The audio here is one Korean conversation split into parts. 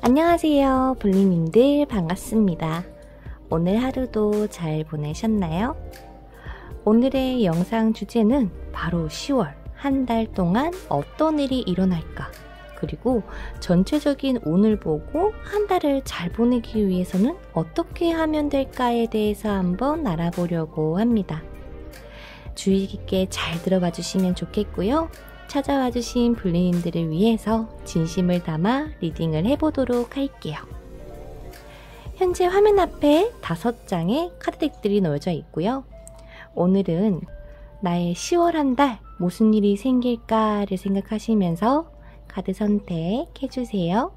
안녕하세요, 블리님들 반갑습니다. 오늘 하루도 잘 보내셨나요? 오늘의 영상 주제는 바로 10월 한 달 동안 어떤 일이 일어날까, 그리고 전체적인 운을 보고 한 달을 잘 보내기 위해서는 어떻게 하면 될까에 대해서 한번 알아보려고 합니다. 주의 깊게 잘 들어봐 주시면 좋겠고요. 찾아와 주신 블리님들을 위해서 진심을 담아 리딩을 해보도록 할게요. 현재 화면 앞에 5장의 카드덱들이 놓여져 있고요. 오늘은 나의 10월 한 달 무슨 일이 생길까를 생각하시면서 카드 선택해주세요.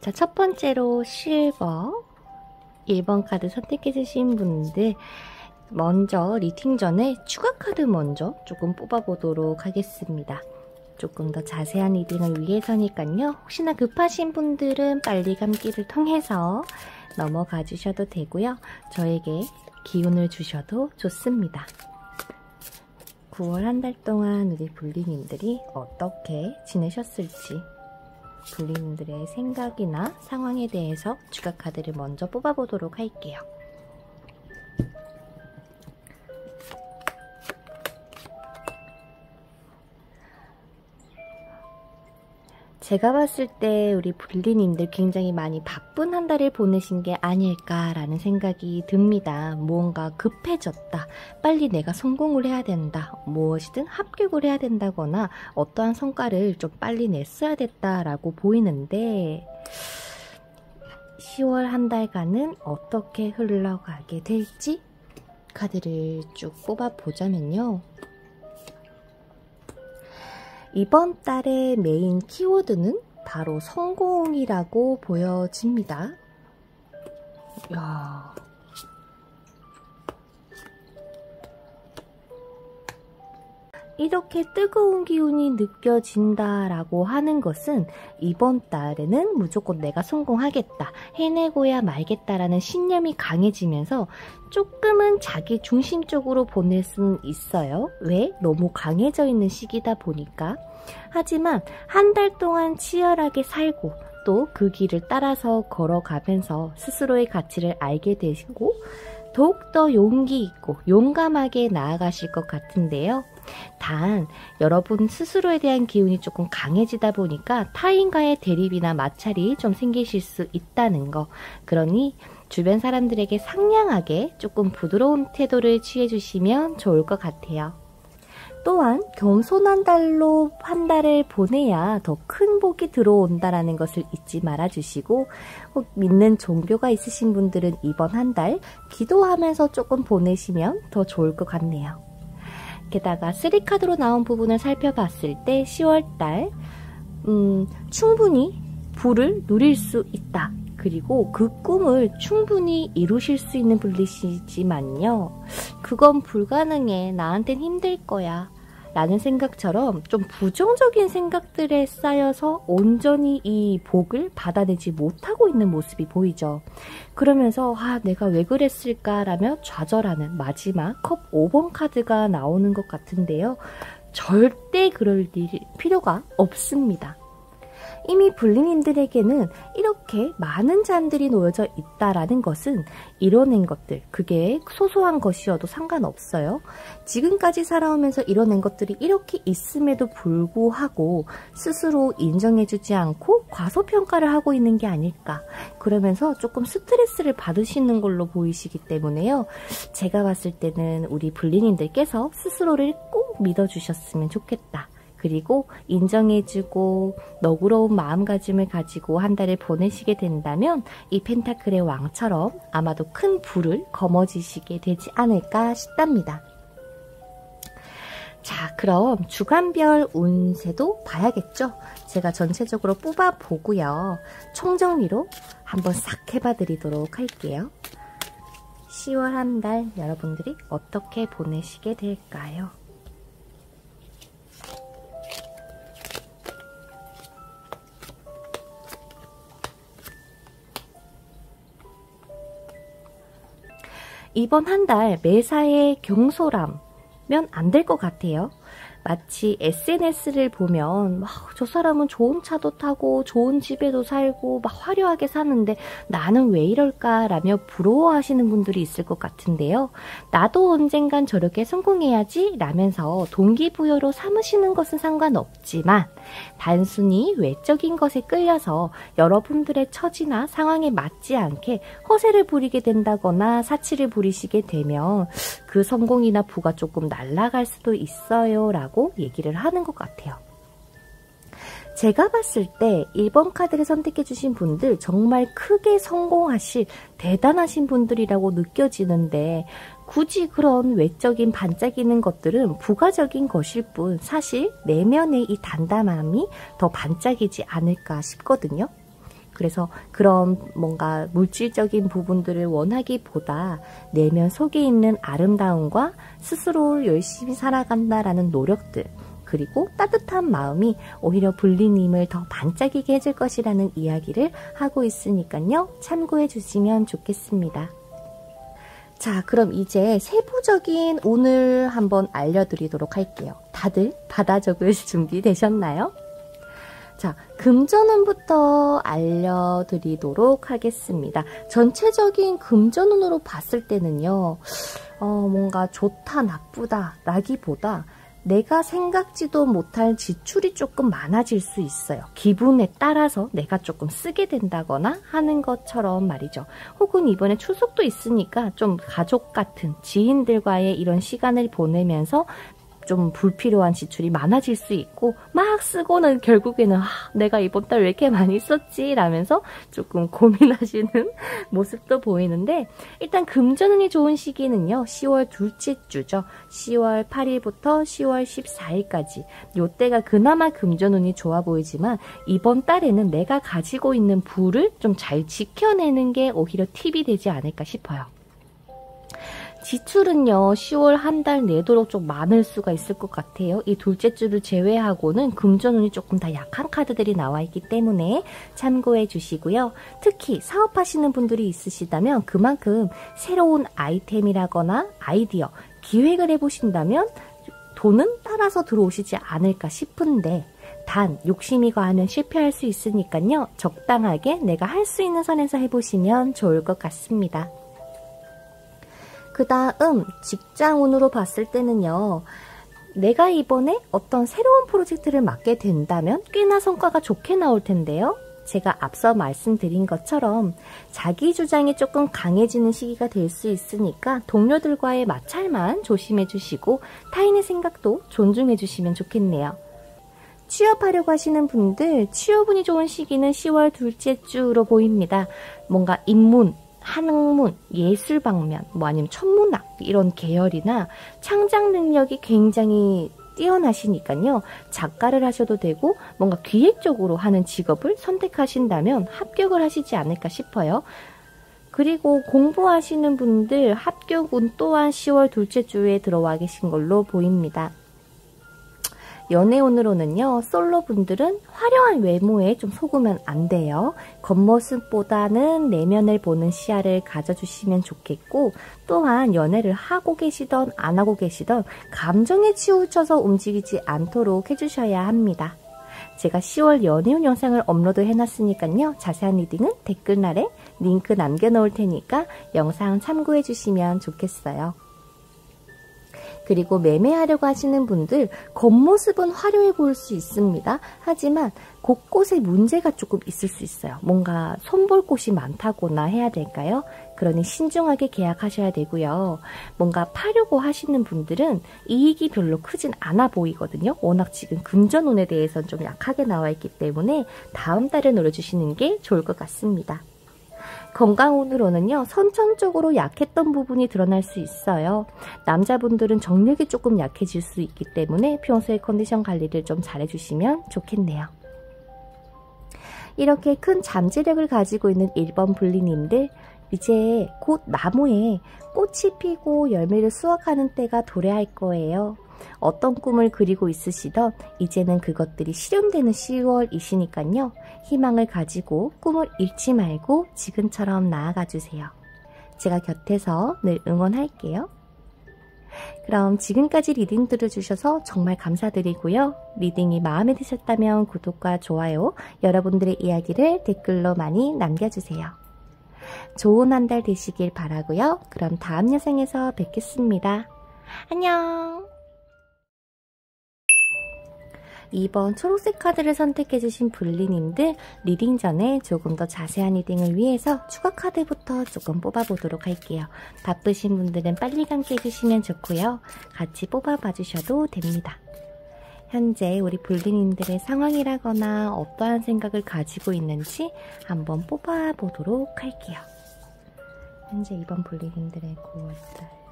자, 첫 번째로 실버 1번 카드 선택해주신 분들, 먼저 리딩 전에 추가 카드 먼저 조금 뽑아보도록 하겠습니다. 조금 더 자세한 리딩을 위해서니까요. 혹시나 급하신 분들은 빨리 감기를 통해서 넘어가 주셔도 되고요. 저에게 기운을 주셔도 좋습니다. 9월 한 달 동안 우리 블리님들이 어떻게 지내셨을지, 블리님들의 생각이나 상황에 대해서 추가 카드를 먼저 뽑아보도록 할게요. 제가 봤을 때 우리 블리님들 굉장히 많이 바쁜 한 달을 보내신 게 아닐까라는 생각이 듭니다. 무언가 급해졌다, 빨리 내가 성공을 해야 된다, 무엇이든 합격을 해야 된다거나 어떠한 성과를 좀 빨리 냈어야 됐다라고 보이는데, 10월 한 달간은 어떻게 흘러가게 될지 카드를 쭉 뽑아보자면요. 이번 달의 메인 키워드는 바로 성공이라고 보여집니다. 이야. 이렇게 뜨거운 기운이 느껴진다라고 하는 것은 이번 달에는 무조건 내가 성공하겠다, 해내고야 말겠다라는 신념이 강해지면서 조금은 자기 중심적으로 보낼 수는 있어요. 왜? 너무 강해져 있는 시기다 보니까. 하지만 한 달 동안 치열하게 살고 또 그 길을 따라서 걸어가면서 스스로의 가치를 알게 되시고 더욱더 용기 있고 용감하게 나아가실 것 같은데요. 단 여러분 스스로에 대한 기운이 조금 강해지다 보니까 타인과의 대립이나 마찰이 좀 생기실 수 있다는 거. 그러니 주변 사람들에게 상냥하게 조금 부드러운 태도를 취해주시면 좋을 것 같아요. 또한 겸손한 달로 한 달을 보내야 더 큰 복이 들어온다라는 것을 잊지 말아주시고, 혹 믿는 종교가 있으신 분들은 이번 한 달 기도하면서 조금 보내시면 더 좋을 것 같네요. 게다가 3카드로 나온 부분을 살펴봤을 때 10월달 충분히 부를 누릴 수 있다. 그리고 그 꿈을 충분히 이루실 수 있는 분이시지만요, 그건 불가능해, 나한텐 힘들 거야 라는 생각처럼 좀 부정적인 생각들에 쌓여서 온전히 이 복을 받아내지 못하고 있는 모습이 보이죠. 그러면서 내가 왜 그랬을까 라며 좌절하는 마지막 컵 5번 카드가 나오는 것 같은데요. 절대 그럴 필요가 없습니다. 이미 블리님들에게는 이렇게 많은 잔들이 놓여져 있다라는 것은 이뤄낸 것들, 그게 소소한 것이어도 상관없어요. 지금까지 살아오면서 이뤄낸 것들이 이렇게 있음에도 불구하고 스스로 인정해주지 않고 과소평가를 하고 있는 게 아닐까. 그러면서 조금 스트레스를 받으시는 걸로 보이시기 때문에요. 제가 봤을 때는 우리 블리님들께서 스스로를 꼭 믿어주셨으면 좋겠다. 그리고 인정해주고 너그러운 마음가짐을 가지고 한 달을 보내시게 된다면 이 펜타클의 왕처럼 아마도 큰 부를 거머쥐시게 되지 않을까 싶답니다. 자, 그럼 주간별 운세도 봐야겠죠? 제가 전체적으로 뽑아보고요. 총정리로 한번 싹 해봐드리도록 할게요. 10월 한 달 여러분들이 어떻게 보내시게 될까요? 이번 한 달 매사에 경솔함 안 될 것 같아요. 마치 SNS를 보면 막 저 사람은 좋은 차도 타고 좋은 집에도 살고 막 화려하게 사는데 나는 왜 이럴까 라며 부러워하시는 분들이 있을 것 같은데요. 나도 언젠간 저렇게 성공해야지 라면서 동기부여로 삼으시는 것은 상관없지만 단순히 외적인 것에 끌려서 여러분들의 처지나 상황에 맞지 않게 허세를 부리게 된다거나 사치를 부리시게 되면 그 성공이나 부가 조금 날아갈 수도 있어요 라고 얘기를 하는 것 같아요. 제가 봤을 때 1번 카드를 선택해 주신 분들 정말 크게 성공하실 대단하신 분들이라고 느껴지는데 굳이 그런 외적인 반짝이는 것들은 부가적인 것일 뿐 사실 내면의 이 담담함이 더 반짝이지 않을까 싶거든요. 그래서 그런 뭔가 물질적인 부분들을 원하기보다 내면 속에 있는 아름다움과 스스로 열심히 살아간다라는 노력들 그리고 따뜻한 마음이 오히려 불리님을 더 반짝이게 해줄 것이라는 이야기를 하고 있으니까요. 참고해 주시면 좋겠습니다. 자, 그럼 이제 세부적인 운을 한번 알려드리도록 할게요. 다들 받아 적을 준비 되셨나요? 자, 금전운부터 알려드리도록 하겠습니다. 전체적인 금전운으로 봤을 때는요. 뭔가 좋다 나쁘다 라기보다 내가 생각지도 못할 지출이 조금 많아질 수 있어요. 기분에 따라서 내가 조금 쓰게 된다거나 하는 것처럼 말이죠. 혹은 이번에 추석도 있으니까 좀 가족 같은 지인들과의 이런 시간을 보내면서 좀 불필요한 지출이 많아질 수 있고 막 쓰고는 결국에는 내가 이번 달 왜 이렇게 많이 썼지? 라면서 조금 고민하시는 모습도 보이는데 일단 금전운이 좋은 시기는요. 10월 둘째 주죠. 10월 8일부터 10월 14일까지 요때가 그나마 금전운이 좋아 보이지만 이번 달에는 내가 가지고 있는 부를 좀 잘 지켜내는 게 오히려 팁이 되지 않을까 싶어요. 지출은요 10월 한 달 내도록 좀 많을 수가 있을 것 같아요. 이 둘째 주를 제외하고는 금전운이 조금 다 약한 카드들이 나와 있기 때문에 참고해 주시고요. 특히 사업하시는 분들이 있으시다면 그만큼 새로운 아이템이라거나 아이디어, 기획을 해보신다면 돈은 따라서 들어오시지 않을까 싶은데 단 욕심이 과하면 실패할 수 있으니까요. 적당하게 내가 할 수 있는 선에서 해보시면 좋을 것 같습니다. 그 다음 직장운으로 봤을 때는요. 내가 이번에 어떤 새로운 프로젝트를 맡게 된다면 꽤나 성과가 좋게 나올 텐데요. 제가 앞서 말씀드린 것처럼 자기 주장이 조금 강해지는 시기가 될 수 있으니까 동료들과의 마찰만 조심해 주시고 타인의 생각도 존중해 주시면 좋겠네요. 취업하려고 하시는 분들 취업운이 좋은 시기는 10월 둘째 주로 보입니다. 뭔가 인문, 한학문, 예술 방면, 아니면 천문학 이런 계열이나 창작 능력이 굉장히 뛰어나시니까요. 작가를 하셔도 되고 뭔가 기획적으로 하는 직업을 선택하신다면 합격을 하시지 않을까 싶어요. 그리고 공부하시는 분들 합격운 또한 10월 둘째 주에 들어와 계신 걸로 보입니다. 연애운으로는요. 솔로분들은 화려한 외모에 좀 속으면 안 돼요. 겉모습보다는 내면을 보는 시야를 가져주시면 좋겠고 또한 연애를 하고 계시던 안 하고 계시던 감정에 치우쳐서 움직이지 않도록 해주셔야 합니다. 제가 10월 연애운 영상을 업로드 해놨으니까요. 자세한 리딩은 댓글란에 링크 남겨놓을 테니까 영상 참고해 주시면 좋겠어요. 그리고 매매하려고 하시는 분들 겉모습은 화려해 보일 수 있습니다. 하지만 곳곳에 문제가 조금 있을 수 있어요. 뭔가 손볼 곳이 많다거나 해야 될까요? 그러니 신중하게 계약하셔야 되고요. 뭔가 파려고 하시는 분들은 이익이 별로 크진 않아 보이거든요. 워낙 지금 금전운에 대해서는 좀 약하게 나와 있기 때문에 다음 달에 노려주시는 게 좋을 것 같습니다. 건강운으로는요, 선천적으로 약했던 부분이 드러날 수 있어요. 남자분들은 정력이 조금 약해질 수 있기 때문에 평소에 컨디션 관리를 좀 잘해주시면 좋겠네요. 이렇게 큰 잠재력을 가지고 있는 1번 불리님들, 이제 곧 나무에 꽃이 피고 열매를 수확하는 때가 도래할 거예요. 어떤 꿈을 그리고 있으시던 이제는 그것들이 실현되는 10월이시니까요. 희망을 가지고 꿈을 잃지 말고 지금처럼 나아가 주세요. 제가 곁에서 늘 응원할게요. 그럼 지금까지 리딩 들어주셔서 정말 감사드리고요. 리딩이 마음에 드셨다면 구독과 좋아요, 여러분들의 이야기를 댓글로 많이 남겨주세요. 좋은 한 달 되시길 바라고요. 그럼 다음 영상에서 뵙겠습니다. 안녕. 2번 초록색 카드를 선택해주신 불리님들, 리딩 전에 조금 더 자세한 리딩을 위해서 추가 카드부터 조금 뽑아보도록 할게요. 바쁘신 분들은 빨리 감기 해주시면 좋고요. 같이 뽑아봐 주셔도 됩니다. 현재 우리 불리님들의 상황이라거나 어떠한 생각을 가지고 있는지 한번 뽑아보도록 할게요. 현재 2번 불리님들의 9월달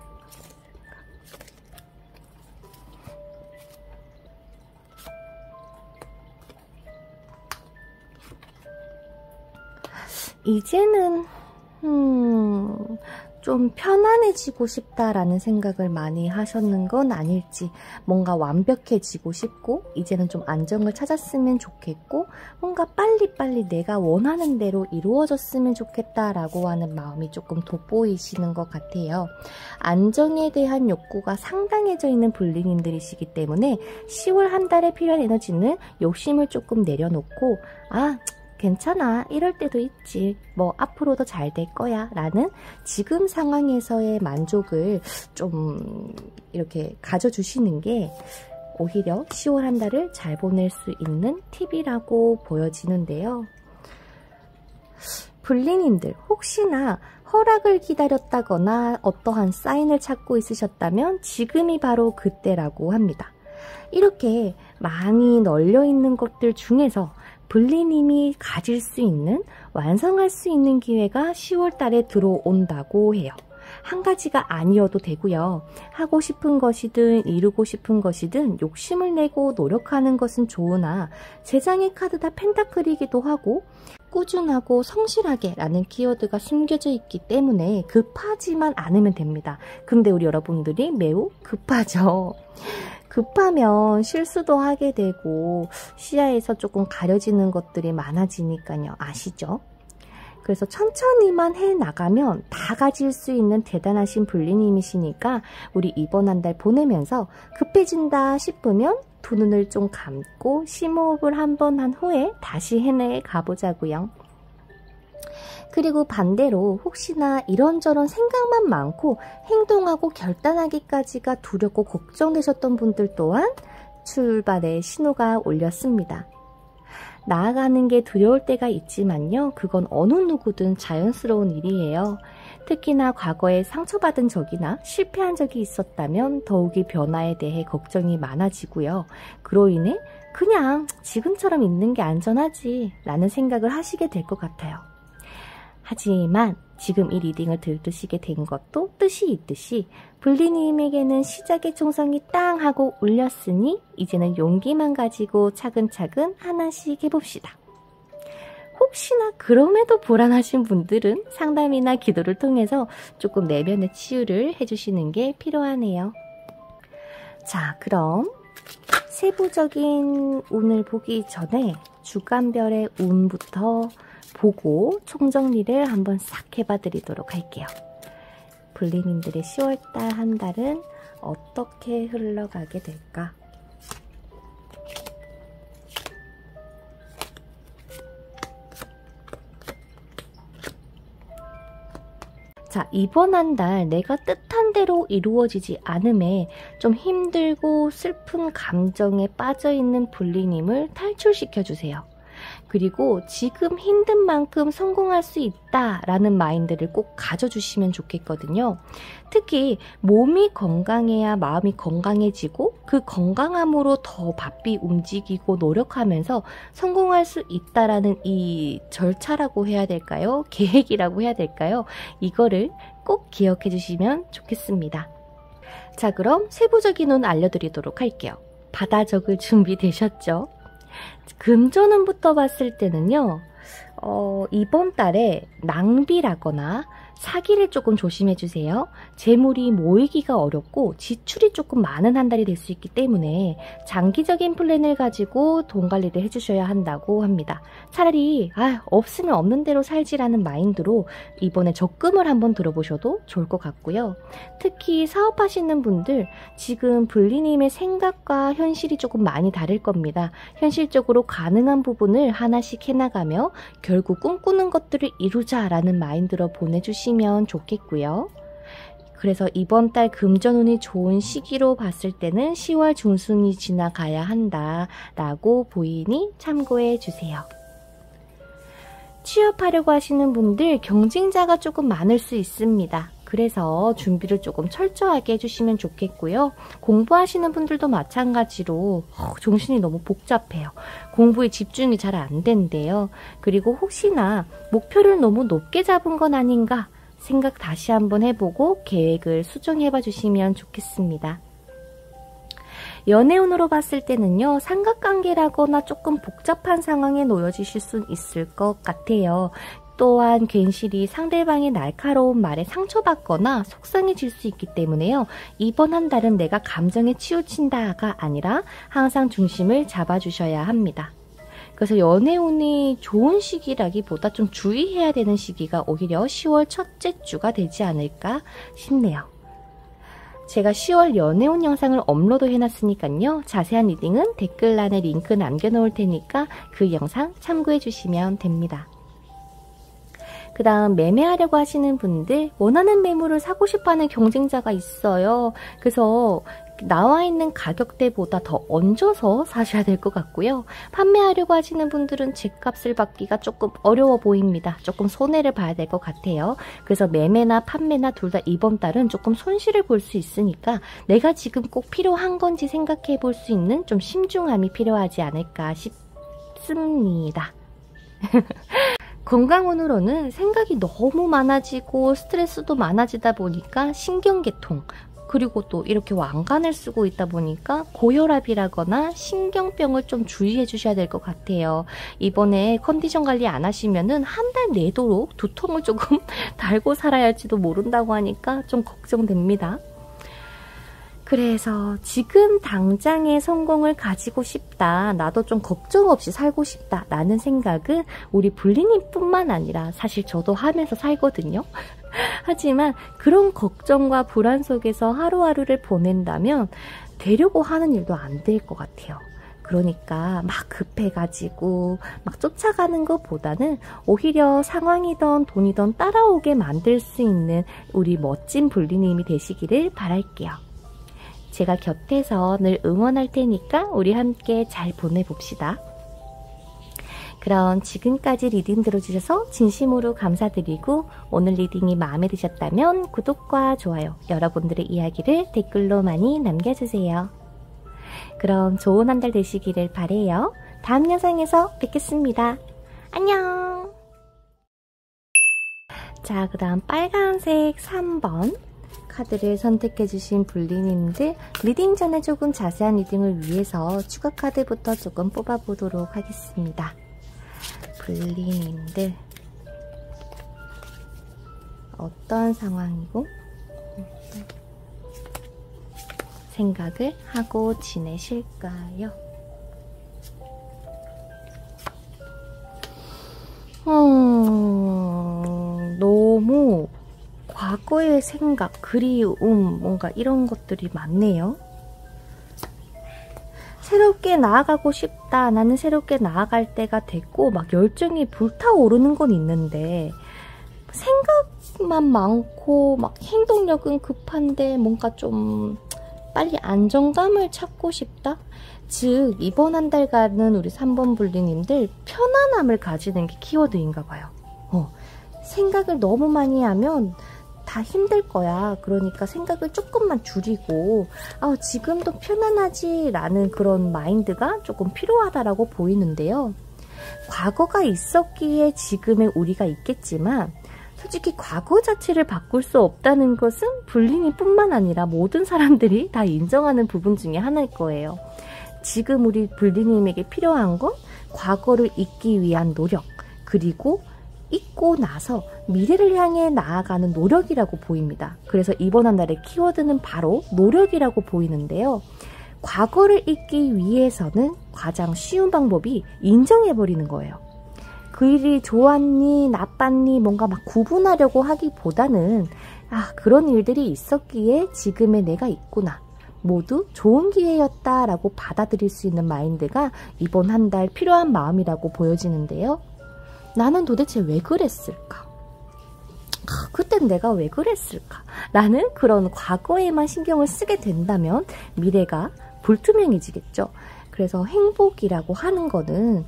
이제는 좀 편안해지고 싶다라는 생각을 많이 하셨는 건 아닐지, 뭔가 완벽해지고 싶고 이제는 좀 안정을 찾았으면 좋겠고 뭔가 빨리빨리 내가 원하는 대로 이루어졌으면 좋겠다라고 하는 마음이 조금 돋보이시는 것 같아요. 안정에 대한 욕구가 상당해져 있는 불리님들이시기 때문에 10월 한 달에 필요한 에너지는 욕심을 조금 내려놓고 괜찮아, 이럴 때도 있지, 뭐 앞으로도 잘 될 거야 라는 지금 상황에서의 만족을 좀 이렇게 가져주시는 게 오히려 10월 한 달을 잘 보낼 수 있는 팁이라고 보여지는데요. 불리님들, 혹시나 허락을 기다렸다거나 어떠한 사인을 찾고 있으셨다면 지금이 바로 그때라고 합니다. 이렇게 많이 널려있는 것들 중에서 불리님이 가질 수 있는, 완성할 수 있는 기회가 10월 달에 들어온다고 해요. 한 가지가 아니어도 되고요. 하고 싶은 것이든 이루고 싶은 것이든 욕심을 내고 노력하는 것은 좋으나 제 장의 카드 다 펜타클이기도 하고 꾸준하고 성실하게 라는 키워드가 숨겨져 있기 때문에 급하지만 않으면 됩니다. 근데 우리 여러분들이 매우 급하죠. 급하면 실수도 하게 되고 시야에서 조금 가려지는 것들이 많아지니까요. 아시죠? 그래서 천천히만 해나가면 다 가질 수 있는 대단하신 불리님이시니까 우리 이번 한 달 보내면서 급해진다 싶으면 두 눈을 좀 감고 심호흡을 한번 한 후에 다시 해내 가보자고요. 그리고 반대로 혹시나 이런저런 생각만 많고 행동하고 결단하기까지가 두렵고 걱정되셨던 분들 또한 출발의 신호가 울렸습니다. 나아가는 게 두려울 때가 있지만요. 그건 어느 누구든 자연스러운 일이에요. 특히나 과거에 상처받은 적이나 실패한 적이 있었다면 더욱이 변화에 대해 걱정이 많아지고요. 그로 인해 그냥 지금처럼 있는 게 안전하지 라는 생각을 하시게 될 것 같아요. 하지만 지금 이 리딩을 들으시게 된 것도 뜻이 있듯이 불리님에게는 시작의 총성이 땅 하고 울렸으니 이제는 용기만 가지고 차근차근 하나씩 해봅시다. 혹시나 그럼에도 불안하신 분들은 상담이나 기도를 통해서 조금 내면의 치유를 해주시는 게 필요하네요. 자, 그럼 세부적인 운을 보기 전에 주간별의 운부터 보고 총정리를 한번 싹 해봐 드리도록 할게요. 불리님들의 10월달 한 달은 어떻게 흘러가게 될까? 자, 이번 한 달 내가 뜻한 대로 이루어지지 않음에 좀 힘들고 슬픈 감정에 빠져있는 불리님을 탈출시켜주세요. 그리고 지금 힘든 만큼 성공할 수 있다라는 마인드를 꼭 가져주시면 좋겠거든요. 특히 몸이 건강해야 마음이 건강해지고 그 건강함으로 더 바삐 움직이고 노력하면서 성공할 수 있다라는 이 절차라고 해야 될까요? 계획이라고 해야 될까요? 이거를 꼭 기억해 주시면 좋겠습니다. 자, 그럼 세부적인 운 알려드리도록 할게요. 받아 적을 준비 되셨죠? 금전운부터 봤을 때는요, 이번 달에 낭비라거나 사기를 조금 조심해주세요. 재물이 모이기가 어렵고 지출이 조금 많은 한 달이 될 수 있기 때문에 장기적인 플랜을 가지고 돈 관리를 해주셔야 한다고 합니다. 차라리 없으면 없는 대로 살지라는 마인드로 이번에 적금을 한번 들어보셔도 좋을 것 같고요. 특히 사업하시는 분들 지금 불리님의 생각과 현실이 조금 많이 다를 겁니다. 현실적으로 가능한 부분을 하나씩 해나가며 결국 꿈꾸는 것들을 이루자라는 마인드로 보내주시면 좋겠고요. 그래서 이번 달 금전운이 좋은 시기로 봤을 때는 10월 중순이 지나가야 한다라고 보이니 참고해 주세요. 취업하려고 하시는 분들 경쟁자가 조금 많을 수 있습니다. 그래서 준비를 조금 철저하게 해주시면 좋겠고요. 공부하시는 분들도 마찬가지로 정신이 너무 복잡해요. 공부에 집중이 잘 안 된대요. 그리고 혹시나 목표를 너무 높게 잡은 건 아닌가 생각 다시 한번 해보고 계획을 수정해봐 주시면 좋겠습니다. 연애운으로 봤을 때는요, 삼각관계라거나 조금 복잡한 상황에 놓여지실 수 있을 것 같아요. 또한 괜시리 상대방의 날카로운 말에 상처받거나 속상해질 수 있기 때문에요. 이번 한 달은 내가 감정에 치우친다가 아니라 항상 중심을 잡아주셔야 합니다. 그래서 연애운이 좋은 시기라기보다 좀 주의해야 되는 시기가 오히려 10월 첫째 주가 되지 않을까 싶네요. 제가 10월 연애운 영상을 업로드 해놨으니까요. 자세한 리딩은 댓글란에 링크 남겨놓을 테니까 그 영상 참고해 주시면 됩니다. 그 다음 매매하려고 하시는 분들 원하는 매물을 사고 싶어하는 경쟁자가 있어요. 그래서 나와 있는 가격대보다 더 얹어서 사셔야 될 것 같고요. 판매하려고 하시는 분들은 제값을 받기가 조금 어려워 보입니다. 조금 손해를 봐야 될 것 같아요. 그래서 매매나 판매나 둘 다 이번 달은 조금 손실을 볼 수 있으니까 내가 지금 꼭 필요한 건지 생각해 볼 수 있는 좀 신중함이 필요하지 않을까 싶습니다. 건강운으로는 생각이 너무 많아지고 스트레스도 많아지다 보니까 신경계통, 그리고 또 이렇게 왕관을 쓰고 있다 보니까 고혈압이라거나 신경병을 좀 주의해 주셔야 될 것 같아요. 이번에 컨디션 관리 안 하시면은 한 달 내도록 두통을 조금 달고 살아야 할지도 모른다고 하니까 좀 걱정됩니다. 그래서 지금 당장의 성공을 가지고 싶다, 나도 좀 걱정 없이 살고 싶다 라는 생각은 우리 불리님뿐만 아니라 사실 저도 하면서 살거든요. 하지만 그런 걱정과 불안 속에서 하루하루를 보낸다면 되려고 하는 일도 안 될 것 같아요. 그러니까 막 급해가지고 막 쫓아가는 것보다는 오히려 상황이든 돈이든 따라오게 만들 수 있는 우리 멋진 불리님이 되시기를 바랄게요. 제가 곁에서 늘 응원할 테니까 우리 함께 잘 보내봅시다. 그럼 지금까지 리딩 들어주셔서 진심으로 감사드리고 오늘 리딩이 마음에 드셨다면 구독과 좋아요, 여러분들의 이야기를 댓글로 많이 남겨주세요. 그럼 좋은 한 달 되시기를 바래요. 다음 영상에서 뵙겠습니다. 안녕! 자, 그 다음 빨간색 3번 카드를 선택해주신 불리님들, 리딩 전에 조금 자세한 리딩을 위해서 추가 카드부터 조금 뽑아보도록 하겠습니다. 불리님들 어떤 상황이고 생각을 하고 지내실까요? 너무 과거의 생각, 그리움, 뭔가 이런 것들이 많네요. 새롭게 나아가고 싶다, 나는 새롭게 나아갈 때가 됐고 막 열정이 불타오르는 건 있는데 생각만 많고 막 행동력은 급한데 뭔가 좀 빨리 안정감을 찾고 싶다? 즉 이번 한 달간은 우리 3번 분리님들 편안함을 가지는 게 키워드인가 봐요. 생각을 너무 많이 하면 다 힘들 거야. 그러니까 생각을 조금만 줄이고 지금도 편안하지 라는 그런 마인드가 조금 필요하다라고 보이는데요. 과거가 있었기에 지금의 우리가 있겠지만 솔직히 과거 자체를 바꿀 수 없다는 것은 불리님 뿐만 아니라 모든 사람들이 다 인정하는 부분 중에 하나일 거예요. 지금 우리 불리님에게 필요한 건 과거를 잊기 위한 노력, 그리고 잊고 나서 미래를 향해 나아가는 노력이라고 보입니다. 그래서 이번 한 달의 키워드는 바로 노력이라고 보이는데요. 과거를 잊기 위해서는 가장 쉬운 방법이 인정해버리는 거예요. 그 일이 좋았니 나빴니 뭔가 막 구분하려고 하기보다는 그런 일들이 있었기에 지금의 내가 있구나. 모두 좋은 기회였다 라고 받아들일 수 있는 마인드가 이번 한 달 필요한 마음이라고 보여지는데요. 나는 도대체 왜 그랬을까? 그땐 내가 왜 그랬을까? 라는 그런 과거에만 신경을 쓰게 된다면 미래가 불투명해지겠죠. 그래서 행복이라고 하는 거는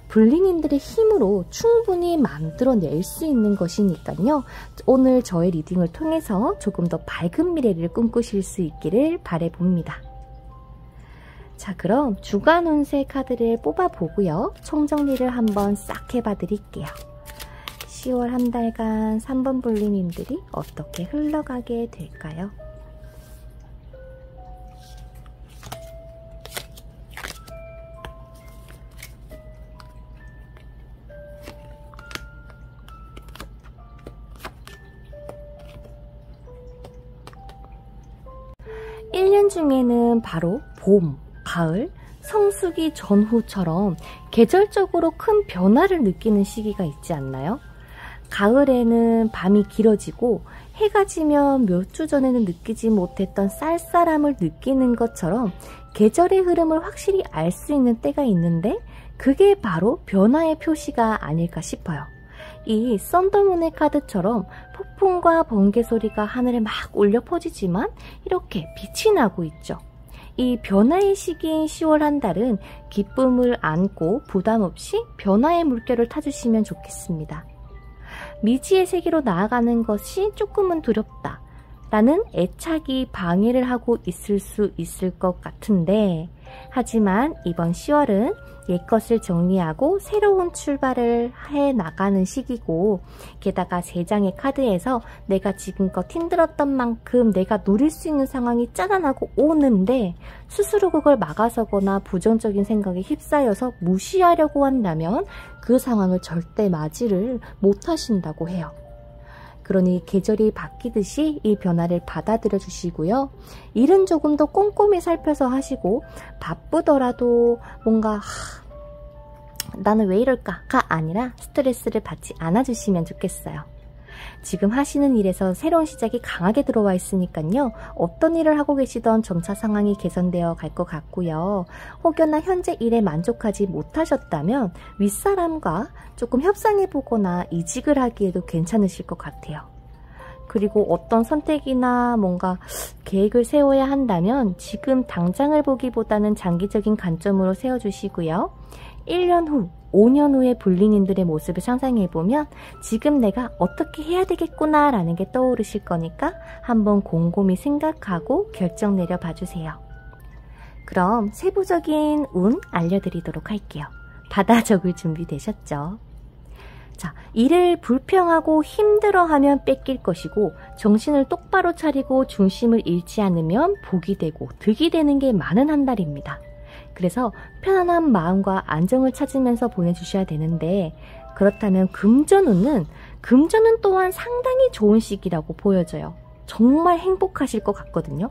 불리님들의 힘으로 충분히 만들어낼 수 있는 것이니까요. 오늘 저의 리딩을 통해서 조금 더 밝은 미래를 꿈꾸실 수 있기를 바라봅니다. 자, 그럼 주간 운세 카드를 뽑아보고요. 총정리를 한번 싹 해봐 드릴게요. 10월 한 달간 3번 불리님들이 어떻게 흘러가게 될까요? 중에는 바로 봄, 가을, 성수기 전후처럼 계절적으로 큰 변화를 느끼는 시기가 있지 않나요? 가을에는 밤이 길어지고 해가 지면 몇 주 전에는 느끼지 못했던 쌀쌀함을 느끼는 것처럼 계절의 흐름을 확실히 알 수 있는 때가 있는데 그게 바로 변화의 표시가 아닐까 싶어요. 이 썬더문의 카드처럼 폭풍과 번개 소리가 하늘에 막 울려 퍼지지만 이렇게 빛이 나고 있죠. 이 변화의 시기인 10월 한 달은 기쁨을 안고 부담 없이 변화의 물결을 타주시면 좋겠습니다. 미지의 세계로 나아가는 것이 조금은 두렵다 라는 애착이 방해를 하고 있을 수 있을 것 같은데, 하지만 이번 10월은 옛것을 정리하고 새로운 출발을 해 나가는 시기고, 게다가 3장의 카드에서 내가 지금껏 힘들었던 만큼 내가 누릴 수 있는 상황이 짜잔하고 오는데 스스로 그걸 막아서거나 부정적인 생각에 휩싸여서 무시하려고 한다면 그 상황을 절대 맞이를 못하신다고 해요. 그러니 계절이 바뀌듯이 이 변화를 받아들여 주시고요. 일은 조금 더 꼼꼼히 살펴서 하시고, 바쁘더라도 뭔가 나는 왜 이럴까가 아니라 스트레스를 받지 않아 주시면 좋겠어요. 지금 하시는 일에서 새로운 시작이 강하게 들어와 있으니까요. 어떤 일을 하고 계시던 점차 상황이 개선되어 갈 것 같고요. 혹여나 현재 일에 만족하지 못하셨다면 윗사람과 조금 협상해보거나 이직을 하기에도 괜찮으실 것 같아요. 그리고 어떤 선택이나 뭔가 계획을 세워야 한다면 지금 당장을 보기보다는 장기적인 관점으로 세워주시고요. 1년 후, 5년 후의 불리님들의 모습을 상상해보면 지금 내가 어떻게 해야 되겠구나 라는 게 떠오르실 거니까 한번 곰곰이 생각하고 결정 내려봐주세요. 그럼 세부적인 운 알려드리도록 할게요. 받아 적을 준비 되셨죠? 자, 일을 불평하고 힘들어하면 뺏길 것이고, 정신을 똑바로 차리고 중심을 잃지 않으면 복이 되고 득이 되는 게 많은 한 달입니다. 그래서 편안한 마음과 안정을 찾으면서 보내주셔야 되는데, 그렇다면 금전운은 또한 상당히 좋은 시기라고 보여져요. 정말 행복하실 것 같거든요.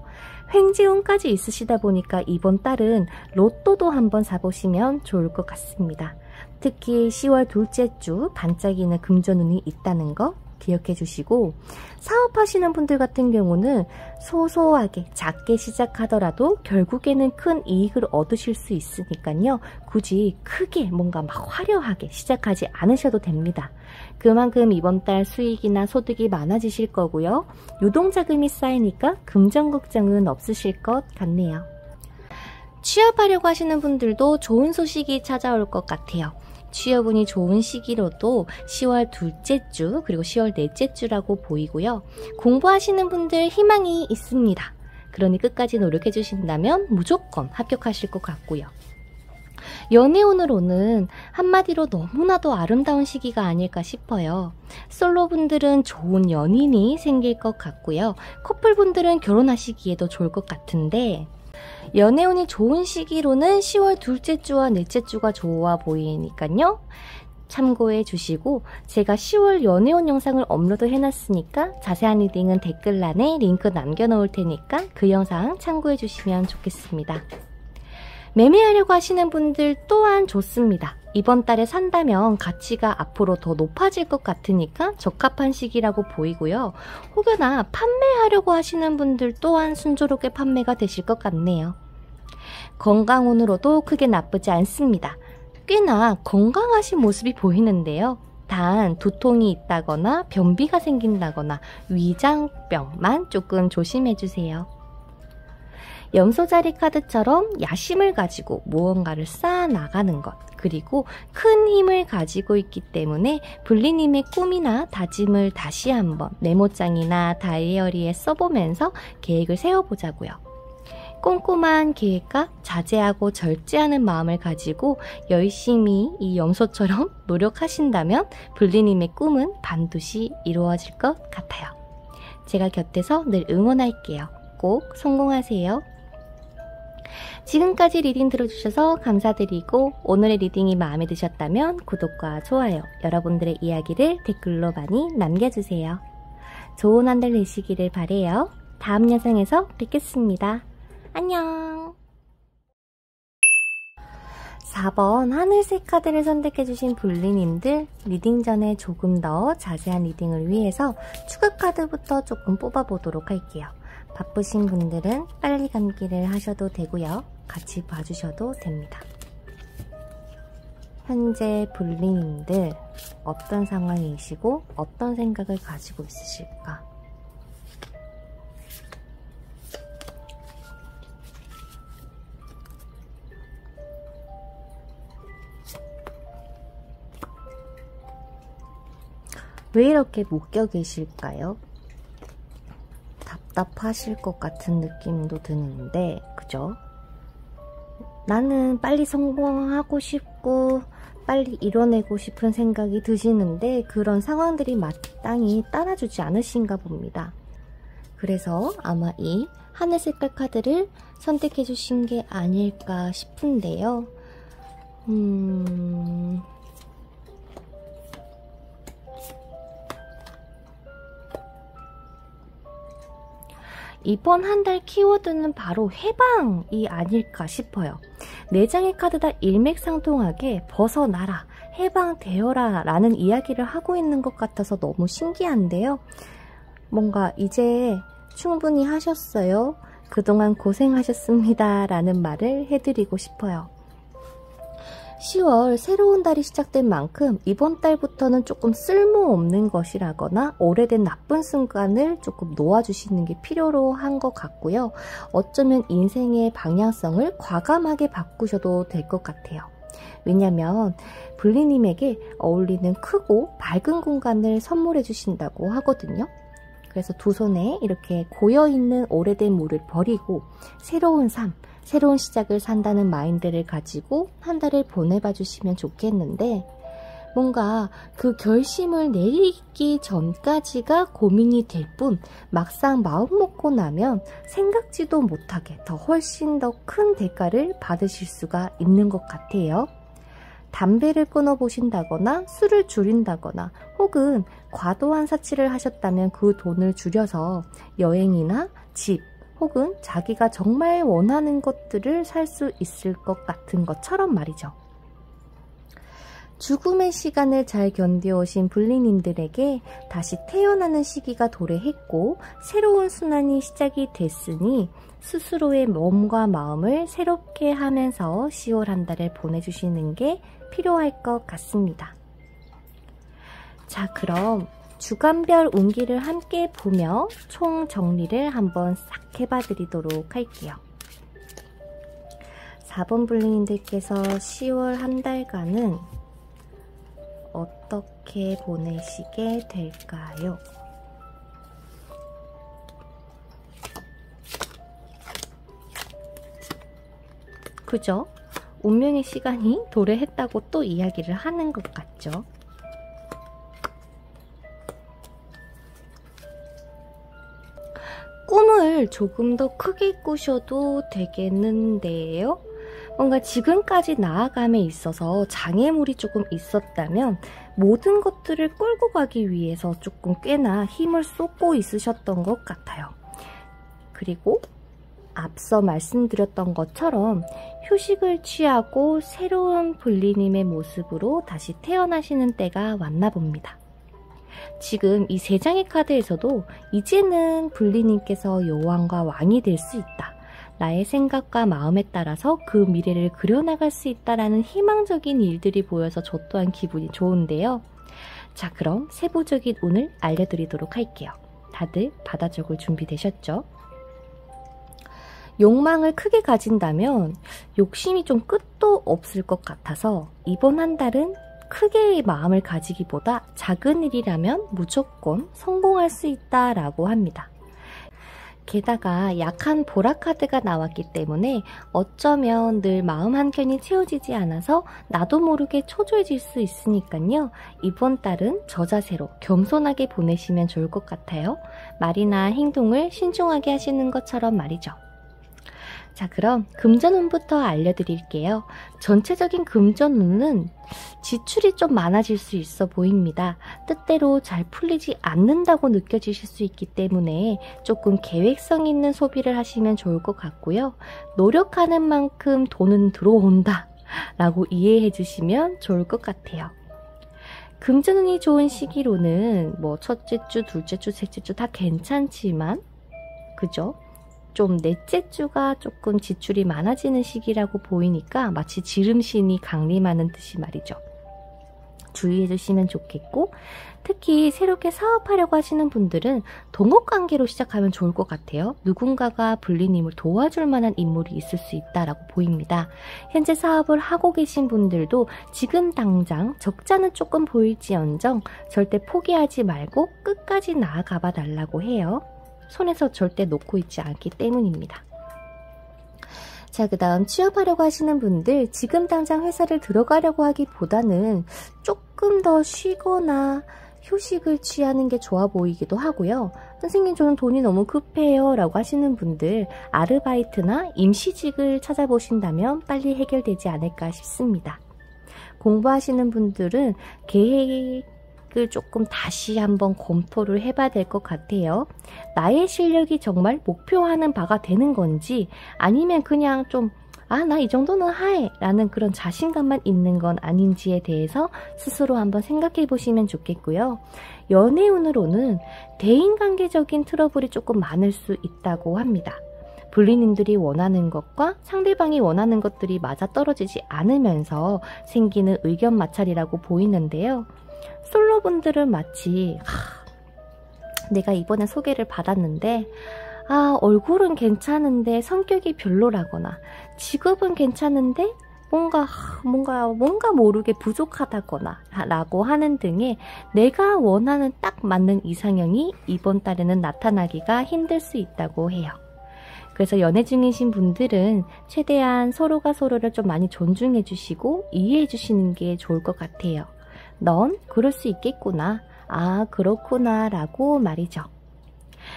횡재운까지 있으시다 보니까 이번 달은 로또도 한번 사보시면 좋을 것 같습니다. 특히 10월 둘째 주 반짝이는 금전운이 있다는 거 기억해 주시고, 사업하시는 분들 같은 경우는 소소하게 작게 시작하더라도 결국에는 큰 이익을 얻으실 수 있으니까요. 굳이 크게 뭔가 막 화려하게 시작하지 않으셔도 됩니다. 그만큼 이번 달 수익이나 소득이 많아지실 거고요. 유동자금이 쌓이니까 금전 걱정은 없으실 것 같네요. 취업하려고 하시는 분들도 좋은 소식이 찾아올 것 같아요. 취업운이 좋은 시기로도 10월 둘째 주 그리고 10월 넷째 주라고 보이고요. 공부하시는 분들 희망이 있습니다. 그러니 끝까지 노력해 주신다면 무조건 합격하실 것 같고요. 연애운으로는 한마디로 너무나도 아름다운 시기가 아닐까 싶어요. 솔로분들은 좋은 연인이 생길 것 같고요. 커플분들은 결혼하시기에도 좋을 것 같은데, 연애운이 좋은 시기로는 10월 둘째 주와 넷째 주가 좋아 보이니까요. 참고해 주시고, 제가 10월 연애운 영상을 업로드 해놨으니까 자세한 리딩은 댓글란에 링크 남겨놓을 테니까 그 영상 참고해 주시면 좋겠습니다. 매매하려고 하시는 분들 또한 좋습니다. 이번 달에 산다면 가치가 앞으로 더 높아질 것 같으니까 적합한 시기라고 보이고요. 혹여나 판매하려고 하시는 분들 또한 순조롭게 판매가 되실 것 같네요. 건강운으로도 크게 나쁘지 않습니다. 꽤나 건강하신 모습이 보이는데요. 단 두통이 있다거나 변비가 생긴다거나 위장병만 조금 조심해주세요. 염소자리 카드처럼 야심을 가지고 무언가를 쌓아나가는 것, 그리고 큰 힘을 가지고 있기 때문에 불리님의 꿈이나 다짐을 다시 한번 메모장이나 다이어리에 써보면서 계획을 세워보자고요. 꼼꼼한 계획과 자제하고 절제하는 마음을 가지고 열심히 이 염소처럼 노력하신다면 불리님의 꿈은 반드시 이루어질 것 같아요. 제가 곁에서 늘 응원할게요. 꼭 성공하세요. 지금까지 리딩 들어주셔서 감사드리고, 오늘의 리딩이 마음에 드셨다면 구독과 좋아요, 여러분들의 이야기를 댓글로 많이 남겨주세요. 좋은 한 달 되시기를 바래요. 다음 영상에서 뵙겠습니다. 안녕. 4번 하늘색 카드를 선택해주신 불리님들, 리딩 전에 조금 더 자세한 리딩을 위해서 추가 카드부터 조금 뽑아보도록 할게요. 바쁘신 분들은 빨리 감기를 하셔도 되고요. 같이 봐주셔도 됩니다. 현재 불리님들 어떤 상황이시고 어떤 생각을 가지고 있으실까? 왜 이렇게 묶여 계실까요? 답답하실 것 같은 느낌도 드는데, 그죠? 나는 빨리 성공하고 싶고 빨리 이뤄내고 싶은 생각이 드시는데 그런 상황들이 마땅히 따라주지 않으신가 봅니다. 그래서 아마 이 하늘 색깔 카드를 선택해 주신 게 아닐까 싶은데요. 이번 한 달 키워드는 바로 해방이 아닐까 싶어요. 4장의 카드 다 일맥상통하게 벗어나라, 해방되어라 라는 이야기를 하고 있는 것 같아서 너무 신기한데요. 뭔가 이제 충분히 하셨어요. 그동안 고생하셨습니다 라는 말을 해드리고 싶어요. 10월 새로운 달이 시작된 만큼 이번 달부터는 조금 쓸모없는 것이라거나 오래된 나쁜 순간을 조금 놓아주시는 게 필요로 한 것 같고요. 어쩌면 인생의 방향성을 과감하게 바꾸셔도 될 것 같아요. 왜냐면 불리님에게 어울리는 크고 밝은 공간을 선물해 주신다고 하거든요. 그래서 두 손에 이렇게 고여있는 오래된 물을 버리고 새로운 삶, 새로운 시작을 산다는 마인드를 가지고 한 달을 보내봐 주시면 좋겠는데, 뭔가 그 결심을 내리기 전까지가 고민이 될 뿐 막상 마음 먹고 나면 생각지도 못하게 더 훨씬 더 큰 대가를 받으실 수가 있는 것 같아요. 담배를 끊어보신다거나 술을 줄인다거나 혹은 과도한 사치를 하셨다면 그 돈을 줄여서 여행이나 집 혹은 자기가 정말 원하는 것들을 살 수 있을 것 같은 것처럼 말이죠. 죽음의 시간을 잘 견뎌오신 불리님들에게 다시 태어나는 시기가 도래했고 새로운 순환이 시작이 됐으니 스스로의 몸과 마음을 새롭게 하면서 10월 한 달을 보내주시는 게 필요할 것 같습니다. 자, 그럼 주간별 운기를 함께 보며 총 정리를 한번 싹 해봐 드리도록 할게요. 4번 불리님들께서 10월 한 달간은 어떻게 보내시게 될까요? 그죠? 운명의 시간이 도래했다고 또 이야기를 하는 것 같죠? 꿈을 조금 더 크게 꾸셔도 되겠는데요? 뭔가 지금까지 나아감에 있어서 장애물이 조금 있었다면 모든 것들을 끌고 가기 위해서 조금 꽤나 힘을 쏟고 있으셨던 것 같아요. 그리고 앞서 말씀드렸던 것처럼 휴식을 취하고 새로운 불리님의 모습으로 다시 태어나시는 때가 왔나 봅니다. 지금 이 3장의 카드에서도 이제는 불리님께서 여왕과 왕이 될 수 있다. 나의 생각과 마음에 따라서 그 미래를 그려나갈 수 있다라는 희망적인 일들이 보여서 저 또한 기분이 좋은데요. 자, 그럼 세부적인 운을 알려드리도록 할게요. 다들 받아 적을 준비되셨죠? 욕망을 크게 가진다면 욕심이 좀 끝도 없을 것 같아서 이번 한 달은 크게 마음을 가지기보다 작은 일이라면 무조건 성공할 수 있다라고 합니다. 게다가 약한 보라 카드가 나왔기 때문에 어쩌면 늘 마음 한켠이 채워지지 않아서 나도 모르게 초조해질 수 있으니까요. 이번 달은 저 자세로 겸손하게 보내시면 좋을 것 같아요. 말이나 행동을 신중하게 하시는 것처럼 말이죠. 자, 그럼 금전운부터 알려드릴게요. 전체적인 금전운은 지출이 좀 많아질 수 있어 보입니다. 뜻대로 잘 풀리지 않는다고 느껴지실 수 있기 때문에 조금 계획성 있는 소비를 하시면 좋을 것 같고요. 노력하는 만큼 돈은 들어온다 라고 이해해 주시면 좋을 것 같아요. 금전운이 좋은 시기로는 뭐 첫째 주, 둘째 주, 셋째 주 다 괜찮지만 그죠? 좀 넷째 주가 조금 지출이 많아지는 시기라고 보이니까 마치 지름신이 강림하는 듯이 말이죠. 주의해 주시면 좋겠고, 특히 새롭게 사업하려고 하시는 분들은 동업관계로 시작하면 좋을 것 같아요. 누군가가 불리님을 도와줄 만한 인물이 있을 수 있다라고 보입니다. 현재 사업을 하고 계신 분들도 지금 당장 적자는 조금 보일지언정 절대 포기하지 말고 끝까지 나아가봐 달라고 해요. 손에서 절대 놓고 있지 않기 때문입니다. 자, 그 다음 취업하려고 하시는 분들 지금 당장 회사를 들어가려고 하기보다는 조금 더 쉬거나 휴식을 취하는 게 좋아 보이기도 하고요. 선생님, 저는 돈이 너무 급해요 라고 하시는 분들 아르바이트나 임시직을 찾아보신다면 빨리 해결되지 않을까 싶습니다. 공부하시는 분들은 계획을 조금 다시 한번 검토를 해봐야 될 것 같아요. 나의 실력이 정말 목표하는 바가 되는 건지 아니면 그냥 좀 나 이 정도는 하해 라는 그런 자신감만 있는 건 아닌지에 대해서 스스로 한번 생각해 보시면 좋겠고요. 연애운으로는 대인관계적인 트러블이 조금 많을 수 있다고 합니다. 불리님들이 원하는 것과 상대방이 원하는 것들이 맞아떨어지지 않으면서 생기는 의견 마찰이라고 보이는데요. 솔로분들은 마치 내가 이번에 소개를 받았는데 얼굴은 괜찮은데 성격이 별로라거나 직업은 괜찮은데 뭔가 모르게 부족하다거나 라고 하는 등의 내가 원하는 딱 맞는 이상형이 이번 달에는 나타나기가 힘들 수 있다고 해요. 그래서 연애 중이신 분들은 최대한 서로가 서로를 좀 많이 존중해 주시고 이해해 주시는 게 좋을 것 같아요. 넌 그럴 수 있겠구나. 그렇구나 라고 말이죠.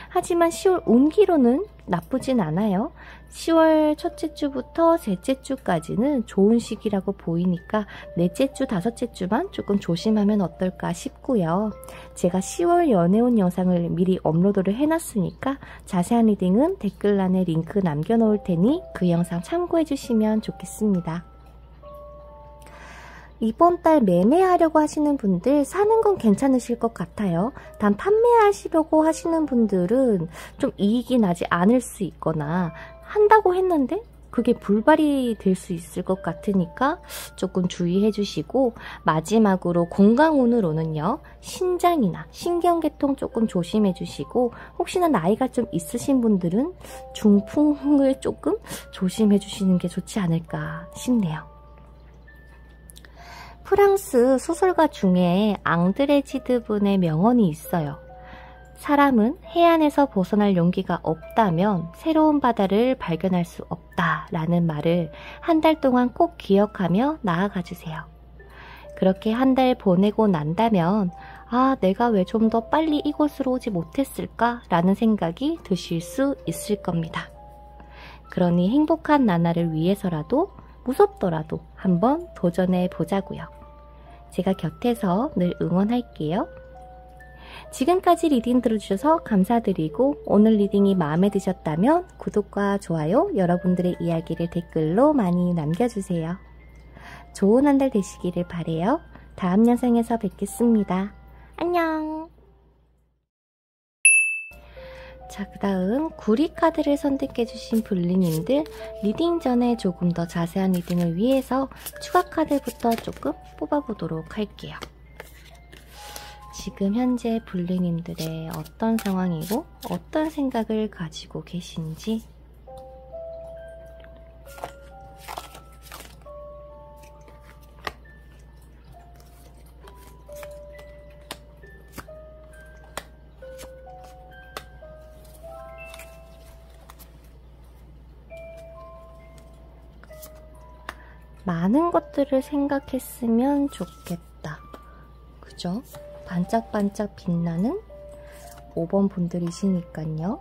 하지만 10월 운기로는 나쁘진 않아요. 10월 첫째 주부터 셋째 주까지는 좋은 시기라고 보이니까 넷째 주, 다섯째 주만 조금 조심하면 어떨까 싶고요. 제가 10월 연애운 영상을 미리 업로드를 해놨으니까 자세한 리딩은 댓글란에 링크 남겨놓을 테니 그 영상 참고해 주시면 좋겠습니다. 이번 달 매매하려고 하시는 분들 사는 건 괜찮으실 것 같아요. 단 판매하시려고 하시는 분들은 좀 이익이 나지 않을 수 있거나 한다고 했는데 그게 불발이 될 수 있을 것 같으니까 조금 주의해 주시고, 마지막으로 건강운으로는요, 신장이나 신경계통 조금 조심해 주시고, 혹시나 나이가 좀 있으신 분들은 중풍을 조금 조심해 주시는 게 좋지 않을까 싶네요. 프랑스 소설가 중에 앙드레 지드 분의 명언이 있어요. 사람은 해안에서 벗어날 용기가 없다면 새로운 바다를 발견할 수 없다라는 말을 한 달 동안 꼭 기억하며 나아가 주세요. 그렇게 한 달 보내고 난다면 아, 내가 왜 좀 더 빨리 이곳으로 오지 못했을까? 라는 생각이 드실 수 있을 겁니다. 그러니 행복한 나날을 위해서라도 무섭더라도 한번 도전해 보자고요. 제가 곁에서 늘 응원할게요. 지금까지 리딩 들어주셔서 감사드리고, 오늘 리딩이 마음에 드셨다면 구독과 좋아요, 여러분들의 이야기를 댓글로 많이 남겨주세요. 좋은 한 달 되시기를 바래요. 다음 영상에서 뵙겠습니다. 안녕. 자, 그 다음 구리 카드를 선택해주신 블리님들, 리딩 전에 조금 더 자세한 리딩을 위해서 추가 카드부터 조금 뽑아보도록 할게요. 지금 현재 블리님들의 어떤 상황이고 어떤 생각을 가지고 계신지, 많은 것들을 생각했으면 좋겠다. 그죠? 반짝반짝 빛나는 5번 분들이시니까요.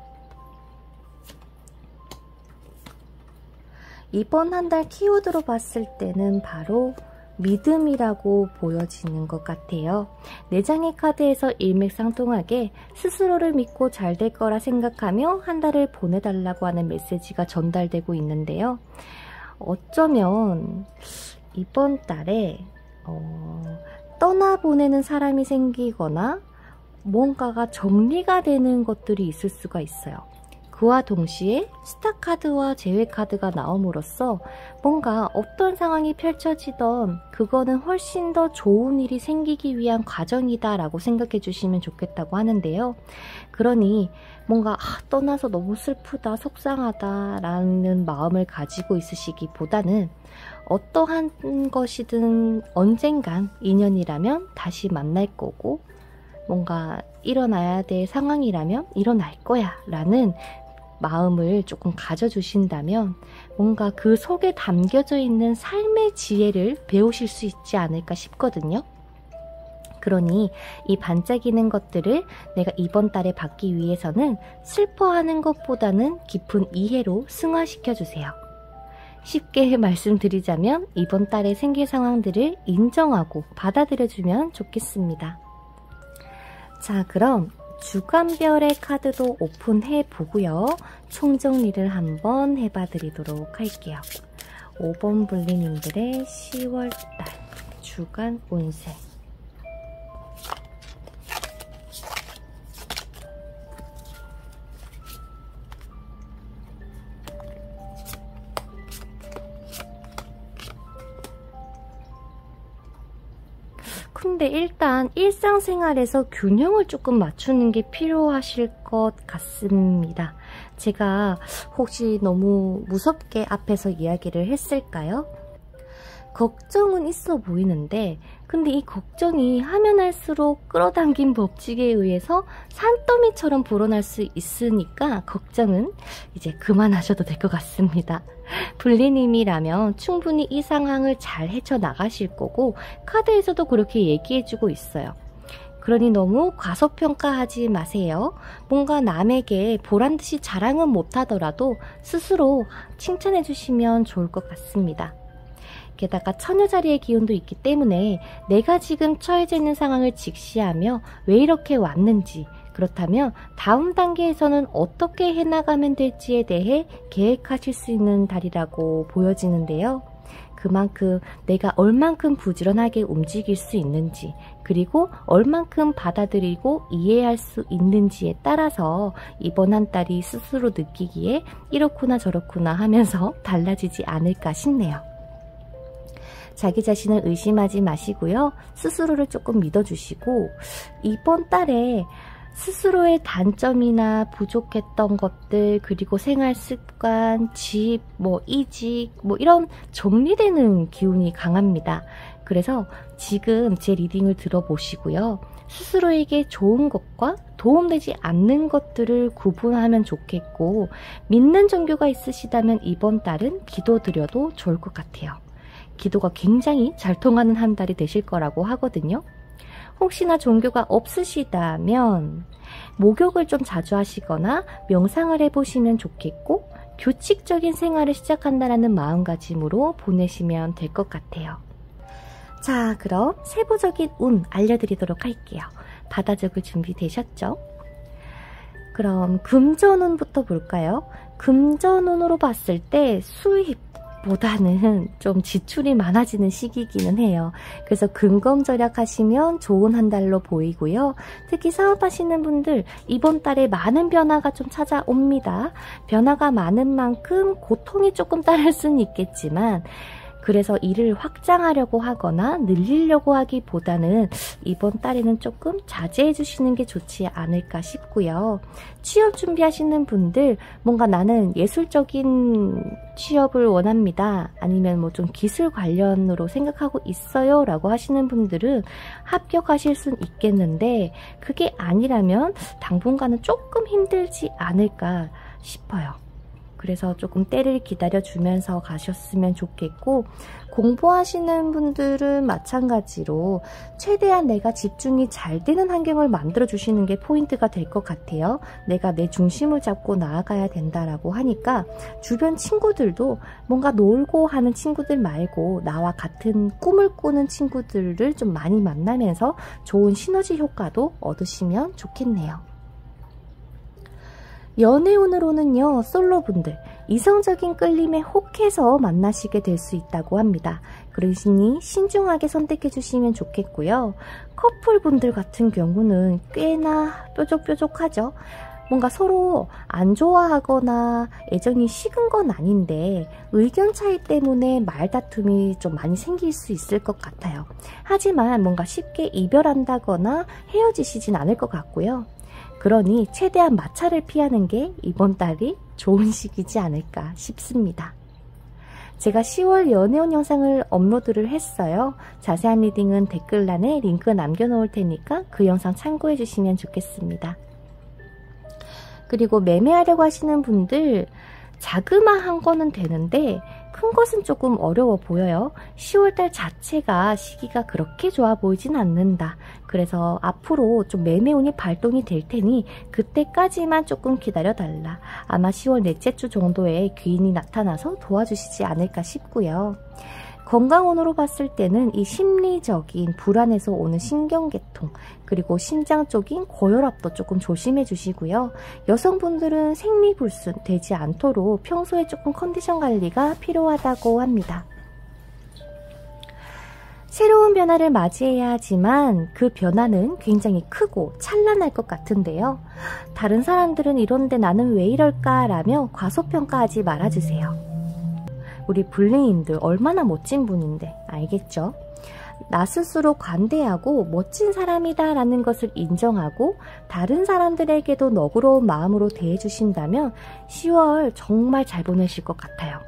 이번 한 달 키워드로 봤을 때는 바로 믿음이라고 보여지는 것 같아요. 4장의 카드에서 일맥상통하게 스스로를 믿고 잘 될 거라 생각하며 한 달을 보내달라고 하는 메시지가 전달되고 있는데요. 어쩌면 이번 달에 떠나보내는 사람이 생기거나 뭔가가 정리가 되는 것들이 있을 수가 있어요. 그와 동시에 스타카드와 제외카드가 나옴으로써 뭔가 어떤 상황이 펼쳐지던 그거는 훨씬 더 좋은 일이 생기기 위한 과정이다 라고 생각해 주시면 좋겠다고 하는데요. 그러니 뭔가 떠나서 너무 슬프다, 속상하다 라는 마음을 가지고 있으시기보다는 어떠한 것이든 언젠간 인연이라면 다시 만날 거고, 뭔가 일어나야 될 상황이라면 일어날 거야 라는 마음을 조금 가져주신다면 뭔가 그 속에 담겨져 있는 삶의 지혜를 배우실 수 있지 않을까 싶거든요. 그러니 이 반짝이는 것들을 내가 이번 달에 받기 위해서는 슬퍼하는 것보다는 깊은 이해로 승화시켜주세요. 쉽게 말씀드리자면 이번 달에 생길 상황들을 인정하고 받아들여주면 좋겠습니다. 자, 그럼 주간별의 카드도 오픈해 보고요. 총정리를 한번 해봐 드리도록 할게요. 5번 블리님들의 10월달 주간 운세. 근데 일단 일상생활에서 균형을 조금 맞추는 게 필요하실 것 같습니다. 제가 혹시 너무 무섭게 앞에서 이야기를 했을까요? 걱정은 있어 보이는데 근데 이 걱정이 하면 할수록 끌어당긴 법칙에 의해서 산더미처럼 불어날 수 있으니까 걱정은 이제 그만하셔도 될 것 같습니다. 블리님이라면 충분히 이 상황을 잘 헤쳐나가실 거고 카드에서도 그렇게 얘기해주고 있어요. 그러니 너무 과소평가하지 마세요. 뭔가 남에게 보란듯이 자랑은 못하더라도 스스로 칭찬해주시면 좋을 것 같습니다. 게다가 처녀자리의 기운도 있기 때문에 내가 지금 처해져 있는 상황을 직시하며 왜 이렇게 왔는지, 그렇다면 다음 단계에서는 어떻게 해나가면 될지에 대해 계획하실 수 있는 달이라고 보여지는데요. 그만큼 내가 얼만큼 부지런하게 움직일 수 있는지, 그리고 얼만큼 받아들이고 이해할 수 있는지에 따라서 이번 한 달이 스스로 느끼기에 이렇구나 저렇구나 하면서 달라지지 않을까 싶네요. 자기 자신을 의심하지 마시고요. 스스로를 조금 믿어주시고, 이번 달에 스스로의 단점이나 부족했던 것들, 그리고 생활 습관, 집, 이직, 이런 정리되는 기운이 강합니다. 그래서 지금 제 리딩을 들어보시고요. 스스로에게 좋은 것과 도움되지 않는 것들을 구분하면 좋겠고, 믿는 종교가 있으시다면 이번 달은 기도드려도 좋을 것 같아요. 기도가 굉장히 잘 통하는 한 달이 되실 거라고 하거든요. 혹시나 종교가 없으시다면 목욕을 좀 자주 하시거나 명상을 해보시면 좋겠고, 규칙적인 생활을 시작한다는 마음가짐으로 보내시면 될 것 같아요. 자, 그럼 세부적인 운 알려드리도록 할게요. 받아 적을 준비 되셨죠? 그럼 금전운부터 볼까요? 금전운으로 봤을 때 수입보다는 좀 지출이 많아지는 시기이기는 해요. 그래서 근검절약 하시면 좋은 한 달로 보이고요. 특히 사업하시는 분들 이번 달에 많은 변화가 좀 찾아옵니다. 변화가 많은 만큼 고통이 조금 따를 수는 있겠지만, 그래서 일을 확장하려고 하거나 늘리려고 하기보다는 이번 달에는 조금 자제해 주시는 게 좋지 않을까 싶고요. 취업 준비하시는 분들, 뭔가 나는 예술적인 취업을 원합니다. 아니면 좀 기술 관련으로 생각하고 있어요 라고 하시는 분들은 합격하실 수는 있겠는데, 그게 아니라면 당분간은 조금 힘들지 않을까 싶어요. 그래서 조금 때를 기다려주면서 가셨으면 좋겠고, 공부하시는 분들은 마찬가지로 최대한 내가 집중이 잘 되는 환경을 만들어주시는 게 포인트가 될 것 같아요. 내가 내 중심을 잡고 나아가야 된다라고 하니까 주변 친구들도 뭔가 놀고 하는 친구들 말고 나와 같은 꿈을 꾸는 친구들을 좀 많이 만나면서 좋은 시너지 효과도 얻으시면 좋겠네요. 연애운으로는요, 솔로분들 이성적인 끌림에 혹해서 만나시게 될 수 있다고 합니다. 그러시니 신중하게 선택해 주시면 좋겠고요. 커플분들 같은 경우는 꽤나 뾰족뾰족하죠. 뭔가 서로 안 좋아하거나 애정이 식은 건 아닌데 의견 차이 때문에 말다툼이 좀 많이 생길 수 있을 것 같아요. 하지만 뭔가 쉽게 이별한다거나 헤어지시진 않을 것 같고요. 그러니 최대한 마찰을 피하는 게 이번 달이 좋은 시기지 않을까 싶습니다. 제가 10월 연애운 영상을 업로드를 했어요. 자세한 리딩은 댓글란에 링크 남겨놓을 테니까 그 영상 참고해 주시면 좋겠습니다. 그리고 매매하려고 하시는 분들, 자그마한 거는 되는데 큰 것은 조금 어려워 보여요. 10월달 자체가 시기가 그렇게 좋아 보이진 않는다. 그래서 앞으로 좀 매매운이 발동이 될 테니 그때까지만 조금 기다려달라. 아마 10월 넷째 주 정도에 귀인이 나타나서 도와주시지 않을까 싶고요. 건강운으로 봤을 때는 이 심리적인 불안에서 오는 신경계통, 그리고 심장 쪽인 고혈압도 조금 조심해 주시고요. 여성분들은 생리불순 되지 않도록 평소에 조금 컨디션 관리가 필요하다고 합니다. 새로운 변화를 맞이해야 하지만 그 변화는 굉장히 크고 찬란할 것 같은데요. 다른 사람들은 이런데 나는 왜 이럴까 라며 과소평가하지 말아주세요. 우리 불링인들 얼마나 멋진 분인데 알겠죠? 나 스스로 관대하고 멋진 사람이다 라는 것을 인정하고 다른 사람들에게도 너그러운 마음으로 대해주신다면 10월 정말 잘 보내실 것 같아요.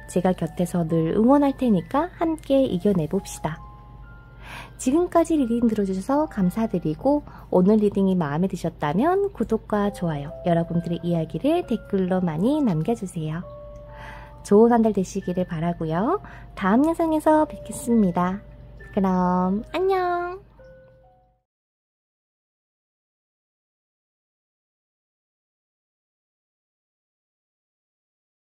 제가 곁에서 늘 응원할 테니까 함께 이겨내봅시다. 지금까지 리딩 들어주셔서 감사드리고, 오늘 리딩이 마음에 드셨다면 구독과 좋아요, 여러분들의 이야기를 댓글로 많이 남겨주세요. 좋은 한 달 되시기를 바라고요. 다음 영상에서 뵙겠습니다. 그럼 안녕!